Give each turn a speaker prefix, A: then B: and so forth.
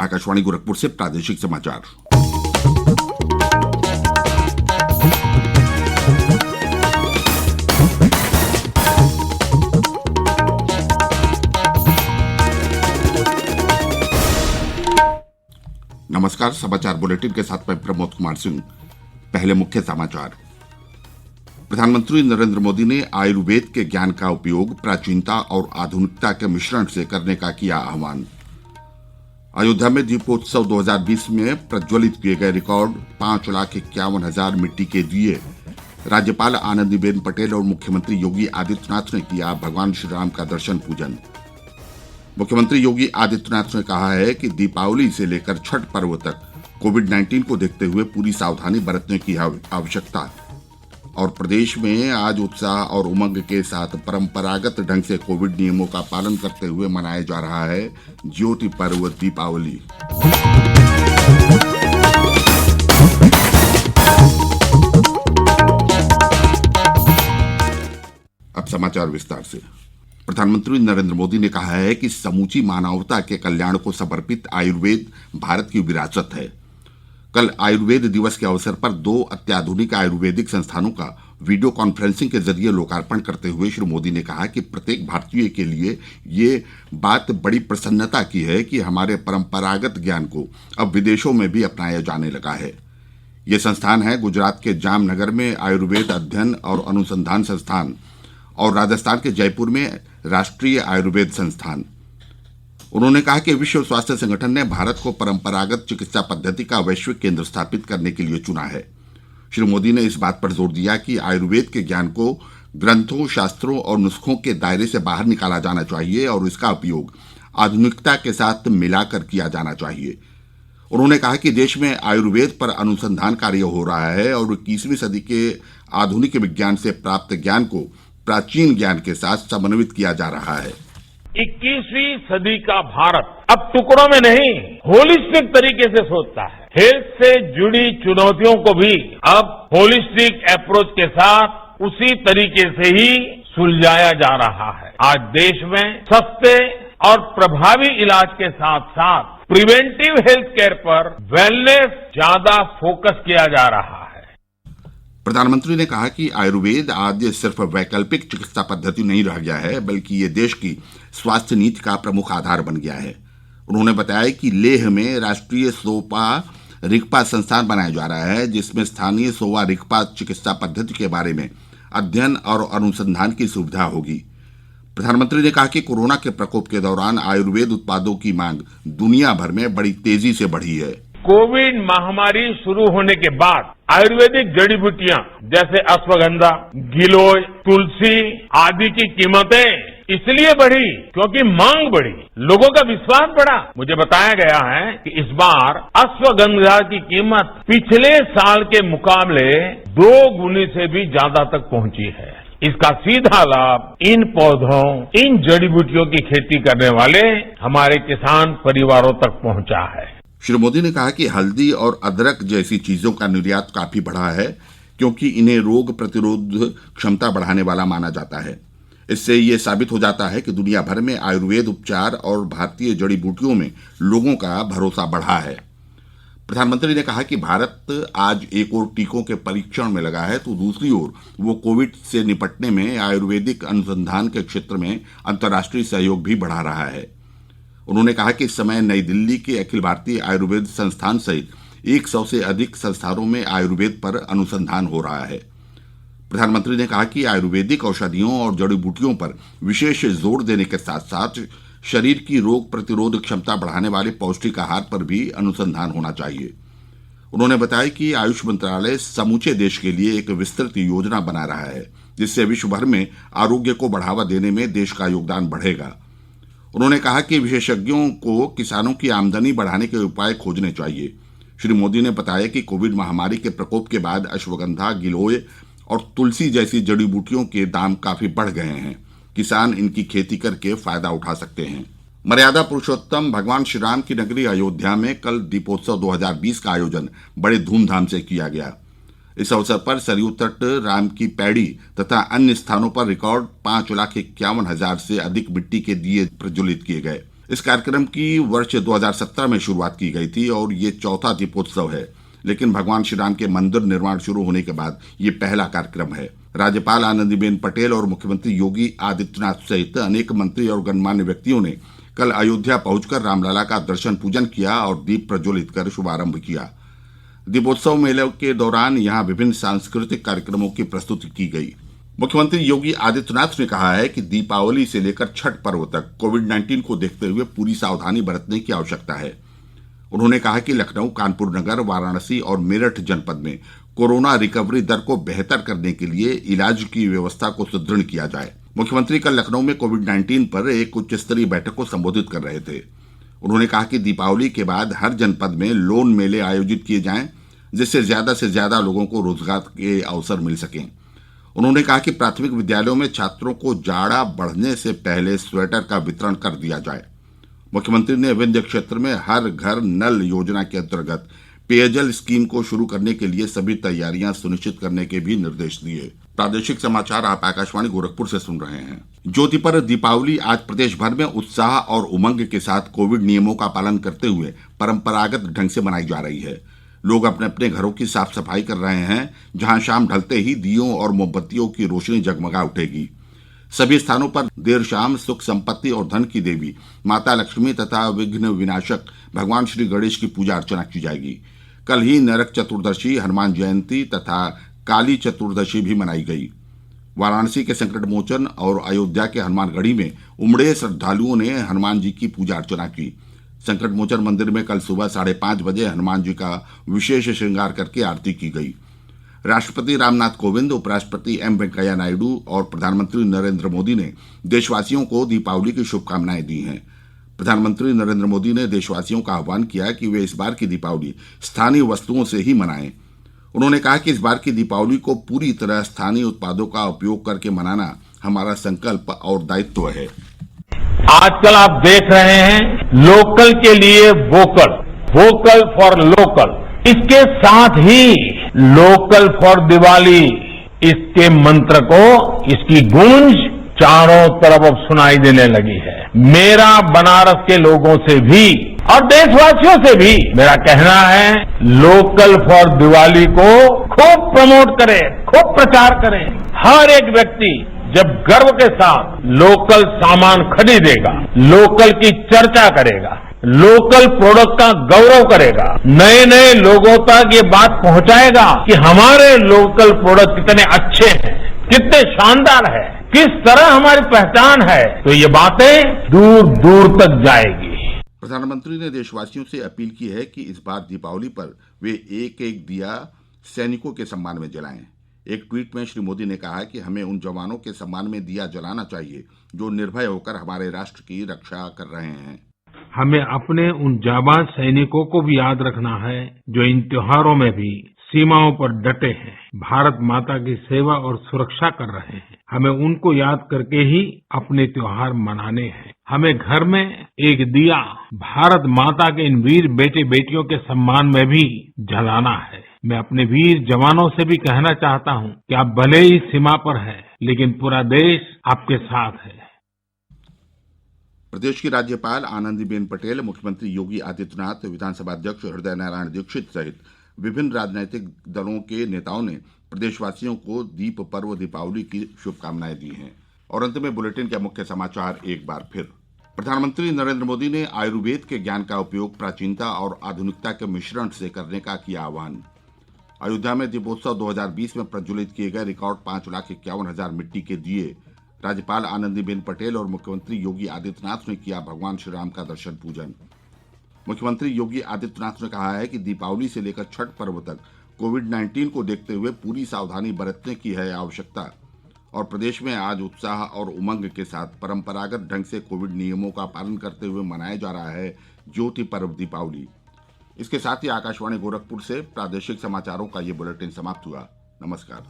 A: आकाशवाणी गोरखपुर से प्रादेशिक समाचार। नमस्कार, समाचार बुलेटिन के साथ मैं प्रमोद कुमार सिंह। पहले मुख्य समाचार। प्रधानमंत्री नरेंद्र मोदी ने आयुर्वेद के ज्ञान का उपयोग प्राचीनता और आधुनिकता के मिश्रण से करने का किया आह्वान। अयोध्या में दीपोत्सव 2020 में प्रज्वलित किए गए रिकॉर्ड 5,51,000 मिट्टी के दिए। राज्यपाल आनंदीबेन पटेल और मुख्यमंत्री योगी आदित्यनाथ ने किया भगवान श्री राम का दर्शन पूजन। मुख्यमंत्री योगी आदित्यनाथ ने कहा है कि दीपावली से लेकर छठ पर्व तक कोविड-19 को देखते हुए पूरी सावधानी बरतने की आवश्यकता। और प्रदेश में आज उत्साह और उमंग के साथ परंपरागत ढंग से कोविड नियमों का पालन करते हुए मनाया जा रहा है ज्योति पर्व दीपावली। अब समाचार विस्तार से। प्रधानमंत्री नरेंद्र मोदी ने कहा है कि समूची मानवता के कल्याण को समर्पित आयुर्वेद भारत की विरासत है। कल आयुर्वेद दिवस के अवसर पर 2 अत्याधुनिक आयुर्वेदिक संस्थानों का वीडियो कॉन्फ्रेंसिंग के जरिए लोकार्पण करते हुए श्री मोदी ने कहा कि प्रत्येक भारतीय के लिए ये बात बड़ी प्रसन्नता की है कि हमारे परंपरागत ज्ञान को अब विदेशों में भी अपनाया जाने लगा है। ये संस्थान है गुजरात के जामनगर में आयुर्वेद अध्ययन और अनुसंधान संस्थान और राजस्थान के जयपुर में राष्ट्रीय आयुर्वेद संस्थान। उन्होंने कहा कि विश्व स्वास्थ्य संगठन ने भारत को परंपरागत चिकित्सा पद्धति का वैश्विक केंद्र स्थापित करने के लिए चुना है। श्री मोदी ने इस बात पर जोर दिया कि आयुर्वेद के ज्ञान को ग्रंथों, शास्त्रों और नुस्खों के दायरे से बाहर निकाला जाना चाहिए और इसका उपयोग आधुनिकता के साथ मिलाकर किया जाना चाहिए। उन्होंने कहा कि देश में आयुर्वेद पर अनुसंधान कार्य हो रहा है और 21वीं सदी के आधुनिक विज्ञान से प्राप्त ज्ञान को प्राचीन ज्ञान के साथ समन्वित किया जा रहा है।
B: 21वीं सदी का भारत अब टुकड़ों में नहीं, होलिस्टिक तरीके से सोचता है। हेल्थ से जुड़ी चुनौतियों को भी अब होलिस्टिक अप्रोच के साथ उसी तरीके से ही सुलझाया जा रहा है। आज देश में सस्ते और प्रभावी इलाज के साथ साथ प्रिवेंटिव हेल्थ केयर पर वेलनेस ज्यादा फोकस किया जा रहा है।
A: प्रधानमंत्री ने कहा कि आयुर्वेद आज सिर्फ वैकल्पिक चिकित्सा पद्धति नहीं रह गया है, बल्कि ये देश की स्वास्थ्य नीति का प्रमुख आधार बन गया है। उन्होंने बताया कि लेह में राष्ट्रीय सोवा रिगपा संस्थान बनाया जा रहा है, जिसमें स्थानीय सोवा रिगपा चिकित्सा पद्धति के बारे में अध्ययन और अनुसंधान की सुविधा होगी। प्रधानमंत्री ने कहा कि कोरोना के प्रकोप के दौरान आयुर्वेद उत्पादों की मांग दुनिया भर में बड़ी तेजी से बढ़ी है।
B: कोविड महामारी शुरू होने के बाद आयुर्वेदिक जड़ी बूटियां जैसे अश्वगंधा, गिलोय, तुलसी आदि की कीमतें इसलिए बढ़ी क्योंकि मांग बढ़ी, लोगों का विश्वास बढ़ा। मुझे बताया गया है कि इस बार अश्वगंधा की कीमत पिछले साल के मुकाबले 2 गुनी से भी ज्यादा तक पहुंची है। इसका सीधा लाभ इन पौधों, इन जड़ी बूटियों की खेती करने वाले हमारे किसान परिवारों तक पहुंचा है।
A: श्री मोदी ने कहा कि हल्दी और अदरक जैसी चीजों का निर्यात काफी बढ़ा है, क्योंकि इन्हें रोग प्रतिरोध क्षमता बढ़ाने वाला माना जाता है। इससे ये साबित हो जाता है कि दुनिया भर में आयुर्वेद उपचार और भारतीय जड़ी बूटियों में लोगों का भरोसा बढ़ा है। प्रधानमंत्री ने कहा कि भारत आज एक ओर टीकों के परीक्षण में लगा है, तो दूसरी ओर वो कोविड से निपटने में आयुर्वेदिक अनुसंधान के क्षेत्र में अंतर्राष्ट्रीय सहयोग भी बढ़ा रहा है। उन्होंने कहा कि इस समय नई दिल्ली के अखिल भारतीय आयुर्वेद संस्थान सहित 100 से अधिक संस्थानों में आयुर्वेद पर अनुसंधान हो रहा है। प्रधानमंत्री ने कहा कि आयुर्वेदिक औषधियों और जड़ी बूटियों पर विशेष जोर देने के साथ साथ शरीर की रोग प्रतिरोध क्षमता बढ़ाने वाले पौष्टिक आहार पर भी अनुसंधान होना चाहिए। उन्होंने बताया कि आयुष मंत्रालय समूचे देश के लिए एक विस्तृत योजना बना रहा है, जिससे विश्व भर में आरोग्य को बढ़ावा देने में देश का योगदान बढ़ेगा। उन्होंने कहा कि विशेषज्ञों को किसानों की आमदनी बढ़ाने के उपाय खोजने चाहिए। श्री मोदी ने बताया कि कोविड महामारी के प्रकोप के बाद अश्वगंधा, गिलोय और तुलसी जैसी जड़ी बूटियों के दाम काफी बढ़ गए हैं। किसान इनकी खेती करके फायदा उठा सकते हैं। मर्यादा पुरुषोत्तम भगवान श्री राम की नगरी अयोध्या में कल दीपोत्सव 2020 का आयोजन बड़े धूमधाम से किया गया। इस अवसर पर सरयू तट, राम की पैड़ी तथा अन्य स्थानों पर रिकॉर्ड 5,51,000 से अधिक मिट्टी के दिए प्रज्वलित किए गए। इस कार्यक्रम की वर्ष 2017 में शुरुआत की गई थी और ये चौथा दीपोत्सव है, लेकिन भगवान श्री राम के मंदिर निर्माण शुरू होने के बाद ये पहला कार्यक्रम है। राज्यपाल आनंदीबेन पटेल और मुख्यमंत्री योगी आदित्यनाथ सहित अनेक मंत्री और गणमान्य व्यक्तियों ने कल अयोध्या पहुंचकर रामलला का दर्शन पूजन किया और दीप प्रज्वलित कर शुभारंभ किया। दीपोत्सव मेले के दौरान यहां विभिन्न सांस्कृतिक कार्यक्रमों की प्रस्तुति की गई। मुख्यमंत्री योगी आदित्यनाथ ने कहा है कि दीपावली से लेकर छठ पर्व तक कोविड-19 को देखते हुए पूरी सावधानी बरतने की आवश्यकता है। उन्होंने कहा कि लखनऊ, कानपुर नगर, वाराणसी और मेरठ जनपद में कोरोना रिकवरी दर को बेहतर करने के लिए इलाज की व्यवस्था को सुदृढ़ किया जाए। मुख्यमंत्री कल लखनऊ में कोविड-19 पर एक उच्च स्तरीय बैठक को संबोधित कर रहे थे। उन्होंने कहा कि दीपावली के बाद हर जनपद में लोन मेले आयोजित किए जाएं, जिससे ज्यादा से ज्यादा लोगों को रोजगार के अवसर मिल सकें। उन्होंने कहा कि प्राथमिक विद्यालयों में छात्रों को जाड़ा बढ़ने से पहले स्वेटर का वितरण कर दिया जाए। मुख्यमंत्री ने विंध्य क्षेत्र में हर घर नल योजना के अंतर्गत पेयजल स्कीम को शुरू करने के लिए सभी तैयारियां सुनिश्चित करने के भी निर्देश दिए। प्रादेशिक समाचार आप आकाशवाणी गोरखपुर से सुन रहे हैं। ज्योति पर्व दीपावली आज प्रदेश भर में उत्साह और उमंग के साथ कोविड नियमों का पालन करते हुए परंपरागत ढंग से मनाई जा रही है। लोग अपने अपने घरों की साफ सफाई कर रहे हैं, जहां शाम ढलते ही दियों और मोमबत्तियों की रोशनी जगमगा उठेगी। सभी स्थानों पर देर शाम सुख संपत्ति और धन की देवी माता लक्ष्मी तथा विघ्न विनाशक भगवान श्री गणेश की पूजा अर्चना की जाएगी। कल ही नरक चतुर्दशी, हनुमान जयंती तथा काली चतुर्दशी भी मनाई गई। वाराणसी के संकट मोचन और अयोध्या के हनुमानगढ़ी में उमड़े श्रद्धालुओं ने हनुमान जी की पूजा अर्चना की। संकट मोचन मंदिर में कल सुबह 5:30 बजे हनुमान जी का विशेष श्रृंगार करके आरती की गई। राष्ट्रपति रामनाथ कोविंद, उपराष्ट्रपति एम वेंकैया नायडू और प्रधानमंत्री नरेंद्र मोदी ने देशवासियों को दीपावली की शुभकामनाएं दी हैं। प्रधानमंत्री नरेंद्र मोदी ने देशवासियों का आह्वान किया कि वे इस बार की दीपावली स्थानीय वस्तुओं से ही मनाएं। उन्होंने कहा कि इस बार की दीपावली को पूरी तरह स्थानीय उत्पादों का उपयोग करके मनाना हमारा संकल्प और दायित्व है।
B: आजकल आप देख रहे हैं लोकल के लिए वोकल, वोकल फॉर लोकल, इसके साथ ही लोकल फॉर दिवाली, इसके मंत्र को, इसकी गूंज चारों तरफ अब सुनाई देने लगी है। मेरा बनारस के लोगों से भी और देशवासियों से भी मेरा कहना है, लोकल फॉर दिवाली को खूब प्रमोट करें, खूब प्रचार करें। हर एक व्यक्ति जब गर्व के साथ लोकल सामान खरीदेगा, लोकल की चर्चा करेगा, लोकल प्रोडक्ट का गौरव करेगा, नए नए लोगों तक ये बात पहुंचाएगा कि हमारे लोकल प्रोडक्ट कितने अच्छे हैं, कितने शानदार है, किस तरह हमारी पहचान है, तो ये बातें दूर दूर तक जाएगी।
A: प्रधानमंत्री ने देशवासियों से अपील की है कि इस बार दीपावली पर वे एक एक दिया सैनिकों के सम्मान में जलाएं। एक ट्वीट में श्री मोदी ने कहा कि हमें उन जवानों के सम्मान में दिया जलाना चाहिए जो निर्भय होकर हमारे राष्ट्र की रक्षा कर रहे हैं।
B: हमें अपने उन जाबाज सैनिकों को भी याद रखना है जो इन त्योहारों में भी सीमाओं पर डटे हैं, भारत माता की सेवा और सुरक्षा कर रहे हैं। हमें उनको याद करके ही अपने त्योहार मनाने हैं। हमें घर में एक दिया भारत माता के इन वीर बेटे बेटियों के सम्मान में भी जलाना है। मैं अपने वीर जवानों से भी कहना चाहता हूं कि आप भले ही सीमा पर हैं, लेकिन पूरा देश आपके साथ है।
A: प्रदेश की राज्यपाल आनंदीबेन पटेल, मुख्यमंत्री योगी आदित्यनाथ, विधानसभा अध्यक्ष हृदय नारायण दीक्षित सहित विभिन्न राजनीतिक दलों के नेताओं ने प्रदेशवासियों को दीप पर्व दीपावली की शुभकामनाएं दी हैं। और अंत में बुलेटिन के मुख्य समाचार एक बार फिर। प्रधानमंत्री नरेंद्र मोदी ने आयुर्वेद के ज्ञान का उपयोग प्राचीनता और आधुनिकता के मिश्रण से करने का किया आह्वान। अयोध्या में दीपोत्सव 2020 में प्रज्वलित किए गए रिकॉर्ड 5,51,000 मिट्टी के दिए। राज्यपाल आनंदीबेन पटेल और मुख्यमंत्री योगी आदित्यनाथ ने किया भगवान श्री राम का दर्शन पूजन। मुख्यमंत्री योगी आदित्यनाथ ने कहा है कि दीपावली से लेकर छठ पर्व तक कोविड-19 को देखते हुए पूरी सावधानी बरतने की है आवश्यकता। और प्रदेश में आज उत्साह और उमंग के साथ परंपरागत ढंग से कोविड नियमों का पालन करते हुए मनाया जा रहा है ज्योति पर्व दीपावली। इसके साथ ही आकाशवाणी गोरखपुर से प्रादेशिक समाचारों का ये बुलेटिन समाप्त हुआ। नमस्कार।